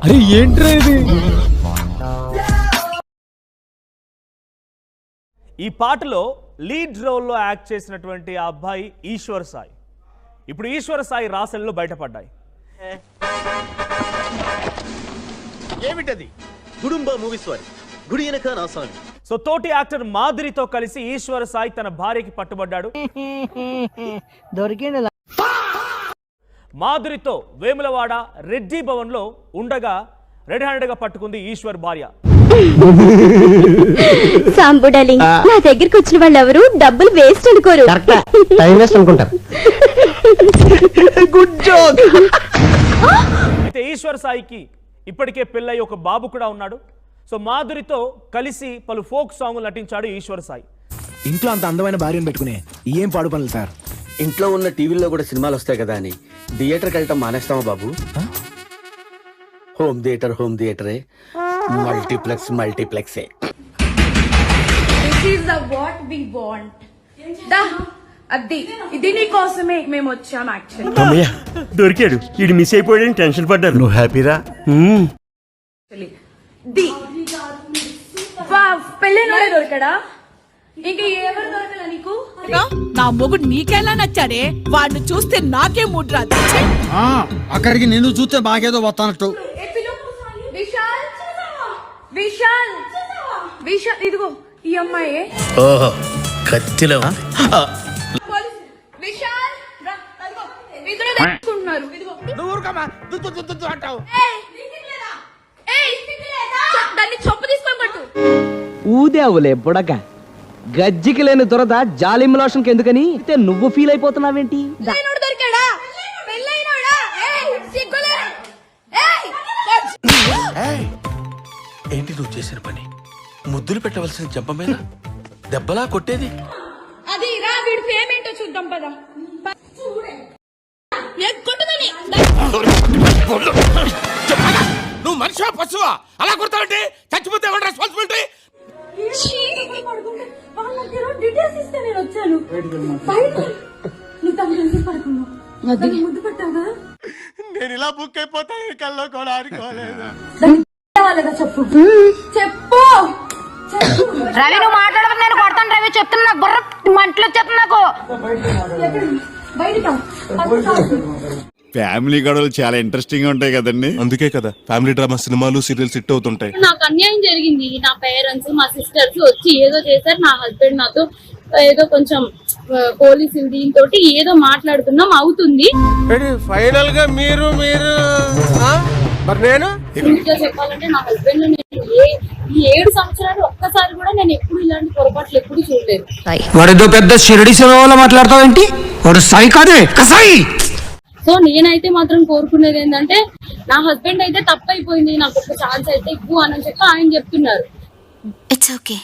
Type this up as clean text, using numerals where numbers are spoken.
అరే ఏంట్రా ఇది? ఈ పాటలో లీడ్ రోల్లో యాక్ట్ చేసినటువంటి ఆ అబ్బాయి ఈశ్వర్ సాయి. ఇప్పుడు ఈశ్వర్ సాయి రాసెల్లో బయటపడ్డాయి. ఏమిటది? గుడుంబ మూవీస్ వారి గుడి వెనక నా సామి. సో తోటి యాక్టర్ మాధురితో కలిసి ఈశ్వర్ సాయి తన భార్యకి పట్టుబడ్డాడు. దొరికింది. మాధురితో వేములవాడ రెడ్డి భవన్ లో ఉండగా రెడ్ హ్యాండెడ్ గా పట్టుకుంది ఈశ్వర్ భార్య. సాంబు డార్లింగ్, నా దగ్గరికి వచ్చిన వాళ్ళు ఎవరు డబ్బులు వేస్ట్ అనుకోరు. టైం వేస్ట్ అనుకుంటారు. Good joke. అయితే ఈశ్వర్ సాయికి ఇప్పటికే పెళ్ళై ఒక బాబు కూడా ఉన్నాడు. సో మాధురితో కలిసి పలు ఫోక్ సాంగ్ నటించాడు ఈశ్వర్ సాయి. ఇంట్లో అంత అందమైన భార్యను పెట్టుకునే ఏం పాడు పనులు సార్? ఇంట్లో ఉన్న టీవీల్లో కూడా సినిమాలు వస్తాయి కదా అని థియేటర్కి వెళ్ళటం మానేస్తామా బాబు? Home థియేటరే, మల్టీప్లెక్సే. This is the what we want. ఇది నీ కోసమే మేము వచ్చాం యాక్చువల్లీ. దొరికాడు, ఇది మిస్ అయిపోయాడని టెన్షన్ పడ్డారు. నువ్వు హ్యాపీరా? పెళ్ళైనోడే దొరకడా? ఇంకా ఎవరు దొరకలా నీకు? నా మొగుడు నీకెలా నచ్చాడే? వాడిని చూస్తే నాకే మూడ్ రాదు. అక్కడికి నిన్ను చూస్తే బాగేదో వస్తానట్టు. విశాల్ ఇదిగో ఈ అమ్మాయి. ఓహో కత్తిలో విశాల్ ఇద్దరు తెచ్చుకుంటున్నారు. దాన్ని చొప్పు తీసుకొని పట్టు. ఊదేవులే బుడక, గజ్జికి లేని దురద జాలిం లోషన్ ఎందుకని నువ్వు ఫీల్ అయిపోతున్నావేంటి? దొరికాడా? పెళ్ళైనోడా? ఏంటి నువ్వు చేసిన పని? ముద్దులు పెట్టవలసిన చెంప మీద దెబ్బలా కొట్టేది. అది రా, వీడి ఫేమ్ ఏంటో చూద్దాం పదా. నువ్వు మనిషివా పశువా? అలా కొడతావంటే చచ్చిపోతే ఎవరి రెస్పాన్సిబిలిటీ? డీటెయిల్స్ ఇస్తే నేను వచ్చాను. నేను ఇలా బుక్ అయిపోతాను కల్లో కూడా ఆడుకోలేదు. చెప్పు చెప్పు రవి, నువ్వు మాట్లాడదు, నేను కొడతాను. రవి చెప్తున్నా, నాకు బుర్ర మంటలు వచ్చేస్తుంది నాకు. ఫ్యామిలీ గొడవలు చాలా ఇంట్రెస్టింగ్ గా ఉంటాయి కదండి. అందుకే కదా ఫ్యామిలీ డ్రామా సినిమాలు సీరియల్స్ హిట్ అవుతుంటాయి. నాకు అన్యాయం జరిగింది. నా పేరెంట్స్, మా సిస్టర్స్ వచ్చి ఏదో చేశారు. నా హస్బెండ్ నాతో ఏదో కొంచెం పోలీసులు దీంతో ఏదో మాట్లాడుతున్నాం అవుతుంది. ఫైనల్ గా మీరు నేను ఇంకా చెప్పాలంటే నా హస్బెండ్ నేను ఈ 7 సంవత్సరాలు ఒక్కసారి కూడా నేను ఎప్పుడు ఇలాంటి పొరపాట్లు ఎప్పుడు చూడలేదు. వాడేదో పెద్ద షిరడి సేవలో మాట్లాడతావేంటి? వాడు సాయి కాదే కసాయి. సో నేనైతే మాత్రం కోరుకునేది ఏంటంటే నా హస్బెండ్ అయితే తప్పైపోయింది, నాకు ఒక ఛాన్స్ అయితే ఇవ్వు అని చెప్పి ఆయన చెప్తున్నారు. It's okay.